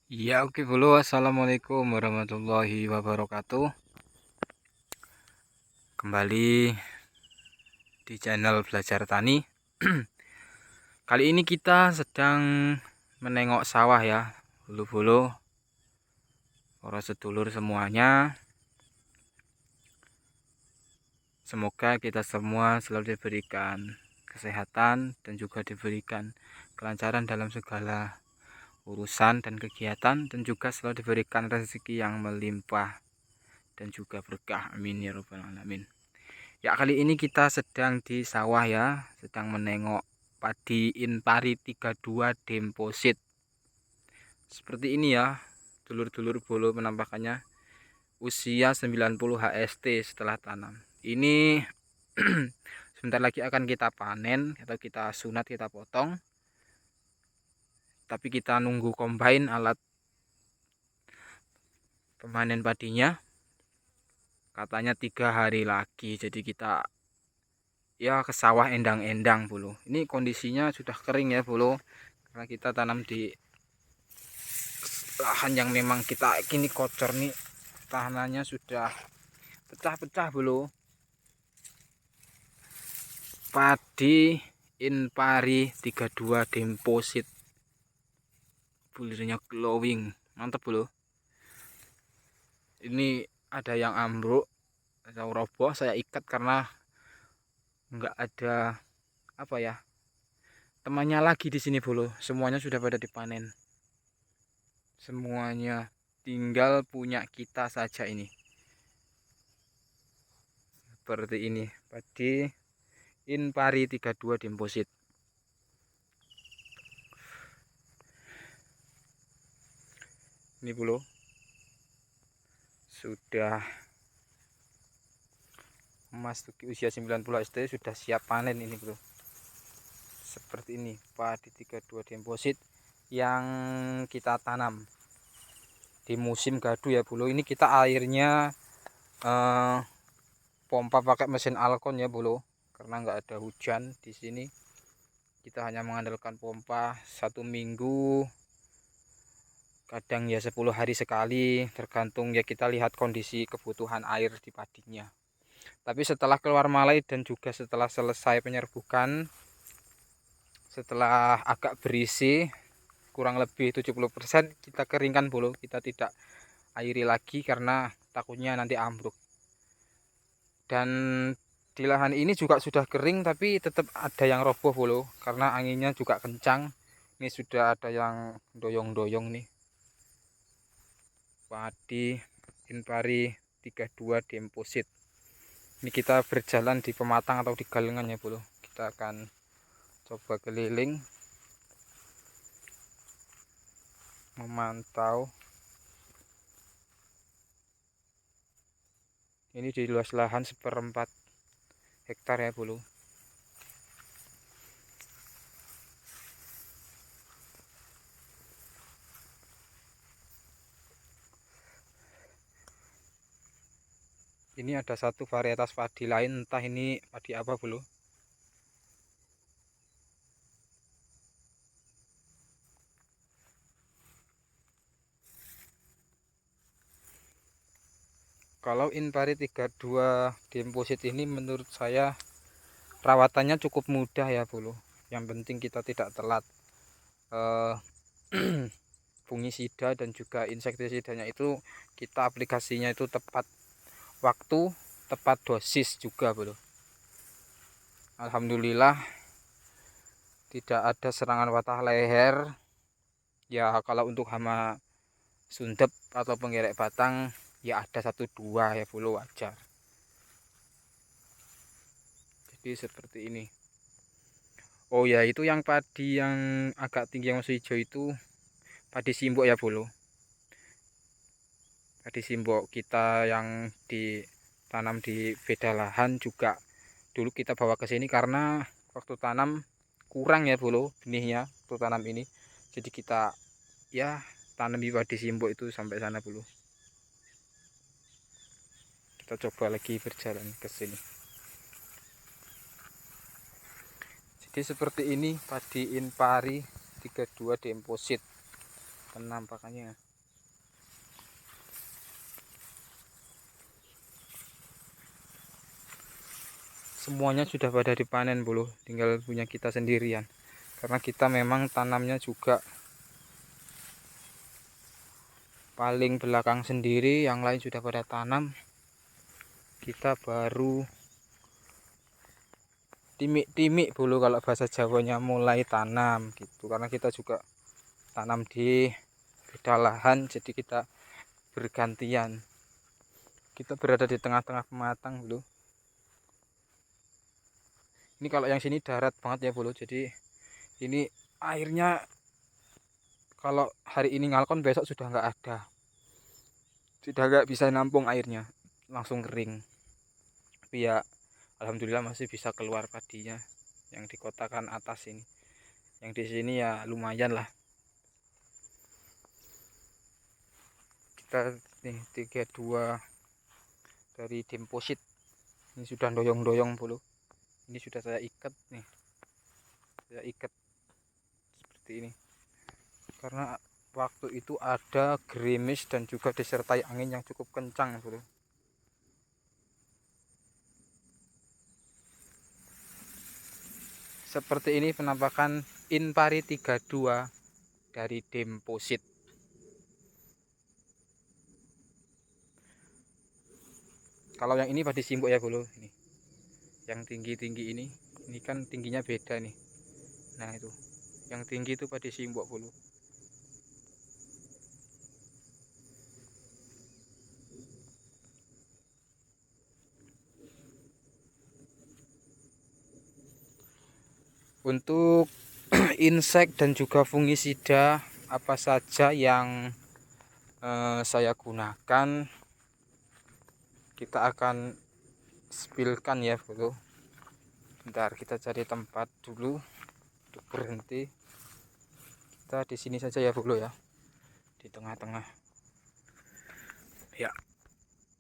Iya, oke dulu. Assalamualaikum warahmatullahi wabarakatuh. Kembali di channel Belajar Tani. Kali ini kita sedang menengok sawah ya, bulu-bulu, para sedulur semuanya. Semoga kita semua selalu diberikan kesehatan dan juga diberikan kelancaran dalam segala urusan dan kegiatan, dan juga selalu diberikan rezeki yang melimpah dan juga berkah. Amin ya rabbal alamin. Ya, kali ini kita sedang di sawah ya, sedang menengok padi Inpari 32 Deposit. Seperti ini ya, dulur-dulur bolo penampakannya. Usia 90 HST setelah tanam. Ini sebentar lagi akan kita panen atau kita sunat, kita potong. Tapi kita nunggu combine alat pemanen padinya. Katanya 3 hari lagi, jadi kita ya ke sawah endang-endang bulu. Ini kondisinya sudah kering ya bulu, karena kita tanam di lahan yang memang kita kini kocor nih, tanahnya sudah pecah-pecah bulu. Padi Inpari 32 Deposit, bulirnya glowing, mantap bulu. Ini ada yang ambruk atau roboh, saya ikat karena nggak ada apa ya, temannya lagi di sini bulu. Semuanya sudah pada dipanen, semuanya tinggal punya kita saja ini. Seperti ini padi Inpari 32 Deposit. Ini bulu sudah memasuki usia 90 ST, sudah siap panen ini bro. Seperti ini padi 32 Deposit yang kita tanam di musim gadu ya bulu. Ini kita airnya pompa pakai mesin Alcon ya bulu, karena nggak ada hujan di sini. Kita hanya mengandalkan pompa 1 minggu, kadang ya 10 hari sekali, tergantung ya, kita lihat kondisi kebutuhan air di padinya. Tapi setelah keluar malai dan juga setelah selesai penyerbukan, setelah agak berisi kurang lebih 70%, kita keringkan bulu. Kita tidak airi lagi karena takutnya nanti ambruk. Dan di lahan ini juga sudah kering, tapi tetap ada yang roboh bulu karena anginnya juga kencang. Ini sudah ada yang doyong-doyong nih. Padi Inpari 32 Deposit. Ini kita berjalan di pematang atau di galengan ya bulu. Kita akan coba keliling memantau. Ini di luas lahan 1/4 hektar ya bulu. Ini ada satu varietas padi lain, entah ini padi apa bulu. Kalau Inpari 32 Deposit ini menurut saya perawatannya cukup mudah ya bulu. Yang penting kita tidak telat fungisida dan juga insektisidanya itu, kita aplikasinya itu tepat waktu, tepat dosis juga bulu. Alhamdulillah tidak ada serangan patah leher ya. Kalau untuk hama sundep atau penggerek batang ya ada 1-2 ya bulu, wajar. Jadi seperti ini. Oh ya, itu yang padi yang agak tinggi yang masih hijau itu padi simbok ya bulu. Padi simbok kita yang ditanam di beda lahan juga dulu kita bawa ke sini karena waktu tanam kurang ya bulu benihnya waktu tanam ini. Jadi kita ya tanam di padi simbok itu sampai sana bulu. Kita coba lagi berjalan ke sini. Jadi seperti ini padi Inpari 32 Deposit, penampakannya. Semuanya sudah pada dipanen bulu, tinggal punya kita sendirian. Karena kita memang tanamnya juga paling belakang sendiri, yang lain sudah pada tanam. Kita baru timik-timik bulu kalau bahasa Jawanya, mulai tanam gitu. Karena kita juga tanam di beda lahan, jadi kita bergantian. Kita berada di tengah-tengah pematang bulu. Ini kalau yang sini darat banget ya bulu, jadi ini airnya kalau hari ini ngalkon besok sudah nggak ada, sudah nggak bisa nampung airnya, langsung kering. Tapi ya alhamdulillah masih bisa keluar padinya yang di kota kan atas ini. Yang di sini ya lumayan lah. Kita nih 32 dari deposit. Ini sudah doyong-doyong bulu. Ini sudah saya ikat nih. Saya ikat seperti ini. Karena waktu itu ada gerimis dan juga disertai angin yang cukup kencang bulu. Seperti ini penampakan Inpari 32 dari deposit. Kalau yang ini padi simbok ya bulu, ini yang tinggi-tinggi ini kan tingginya beda nih. Nah itu yang tinggi itu padi simbok bulu. Untuk insek dan juga fungisida apa saja yang saya gunakan, kita akan spillkan ya bulu. Bentar, kita cari tempat dulu untuk berhenti. Kita di sini saja ya bulu ya, di tengah-tengah ya.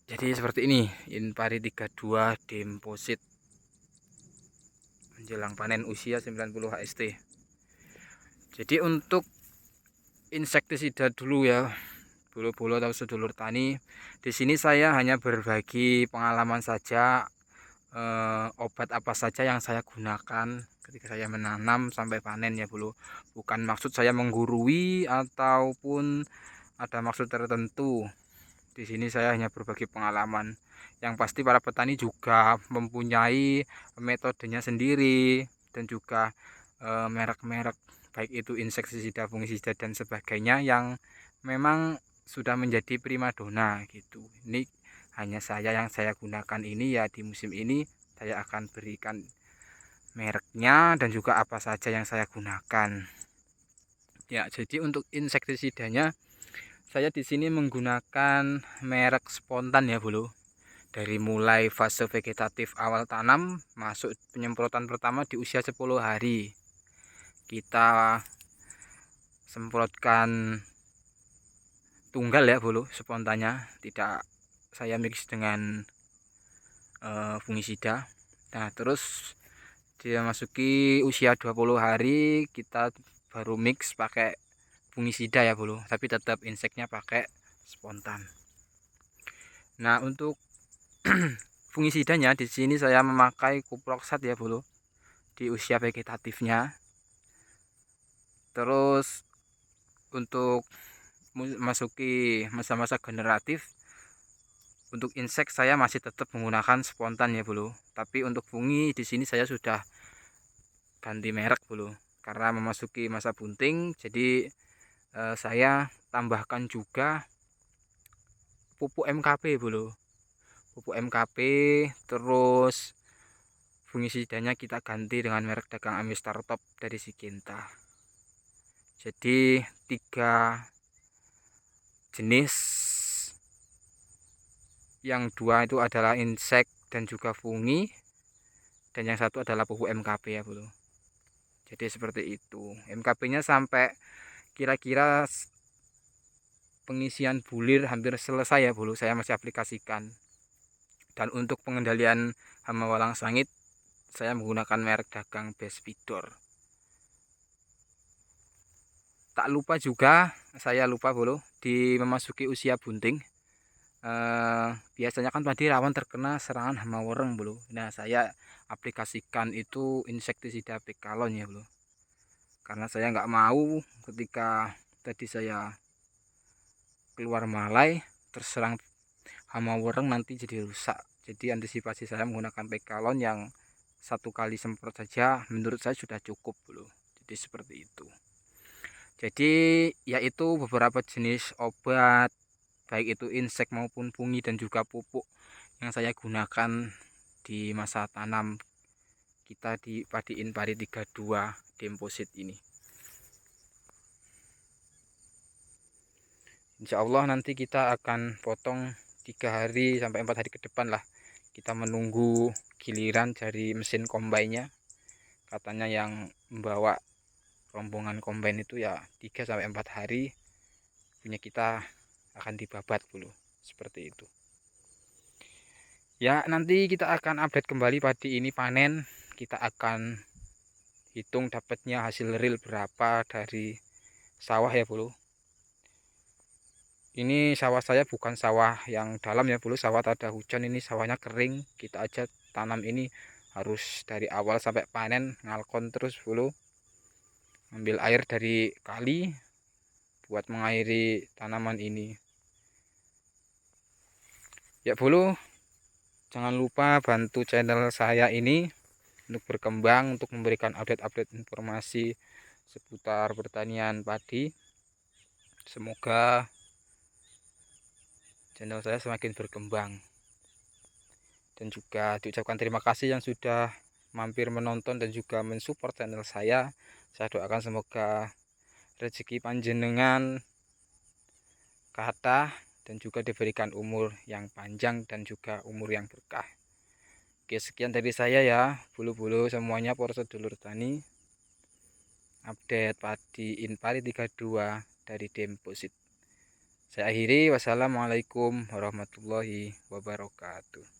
Jadi seperti ini Inpari 32 deposit menjelang panen usia 90 HST. Jadi untuk insektisida dulu ya bulu-bulu atau sedulur tani. Di sini saya hanya berbagi pengalaman saja, obat apa saja yang saya gunakan ketika saya menanam sampai panen ya bulu. Bukan maksud saya menggurui ataupun ada maksud tertentu. Di sini saya hanya berbagi pengalaman. Yang pasti para petani juga mempunyai metodenya sendiri dan juga merek-merek baik itu insektisida, fungisida dan sebagainya yang memang sudah menjadi primadona gitu. Ini hanya saya yang saya gunakan ini ya, di musim ini saya akan berikan mereknya dan juga apa saja yang saya gunakan. Ya, jadi untuk insektisidanya saya di sini menggunakan merek spontan ya bulu. Dari mulai fase vegetatif awal tanam masuk penyemprotan pertama di usia 10 hari. Kita semprotkan tunggal ya bulu spontannya, tidak saya mix dengan fungisida. Nah, terus dia masuki usia 20 hari kita baru mix pakai fungisida ya bulu, tapi tetap inseknya pakai spontan. Nah, untuk fungisidanya di sini saya memakai kuproxat ya bulu di usia vegetatifnya. Terus untuk masuki masa-masa generatif, untuk insek saya masih tetap menggunakan spontan ya bulu. Tapi untuk fungi di sini saya sudah ganti merek bulu karena memasuki masa bunting, jadi saya tambahkan juga pupuk MKP bulu, pupuk MKP. Terus fungisidanya kita ganti dengan merek dagang Amistar Top dari Syngenta. Jadi 3 jenis, yang 2 itu adalah insek dan juga fungi, dan yang 1 adalah pupuk MKP ya bulu. Jadi seperti itu. MKP nya sampai kira-kira pengisian bulir hampir selesai ya bulu, saya masih aplikasikan. Dan untuk pengendalian hama walang sangit saya menggunakan merek dagang Bespidor. Tak lupa juga, saya lupa bro, di memasuki usia bunting. Biasanya kan padi rawan terkena serangan hama wereng bro. Nah saya aplikasikan itu insektisida Pekalon ya bro. Karena saya nggak mau ketika tadi saya keluar malai terserang hama wereng nanti jadi rusak. Jadi antisipasi saya menggunakan Pekalon yang satu kali semprot saja menurut saya sudah cukup bro. Jadi seperti itu. Jadi yaitu beberapa jenis obat baik itu insek maupun fungi dan juga pupuk yang saya gunakan di masa tanam kita di padi Inpari 32 deposit ini. Insya Allah nanti kita akan potong 3 hari sampai 4 hari ke depan lah. Kita menunggu giliran dari mesin kombainnya. Katanya yang membawa rombongan kombain itu ya 3 sampai 4 hari punya kita akan dibabat dulu. Seperti itu. Ya, nanti kita akan update kembali padi ini panen. Kita akan hitung dapatnya hasil real berapa dari sawah ya bro. Ini sawah saya bukan sawah yang dalam ya bro, sawah tak ada hujan, ini sawahnya kering. Kita aja tanam ini harus dari awal sampai panen ngalkon terus bro. Ambil air dari kali buat mengairi tanaman ini. Ya bro, jangan lupa bantu channel saya ini untuk berkembang, untuk memberikan update-update informasi seputar pertanian padi. Semoga channel saya semakin berkembang. Dan juga diucapkan terima kasih yang sudah mampir menonton dan juga mensupport channel saya. Saya doakan semoga rezeki panjenengan kathah dan juga diberikan umur yang panjang dan juga umur yang berkah. Oke, sekian dari saya ya, bulu-bulu semuanya, para sedulur tani. Update padi Inpari 32 dari deposit. Saya akhiri, wassalamualaikum warahmatullahi wabarakatuh.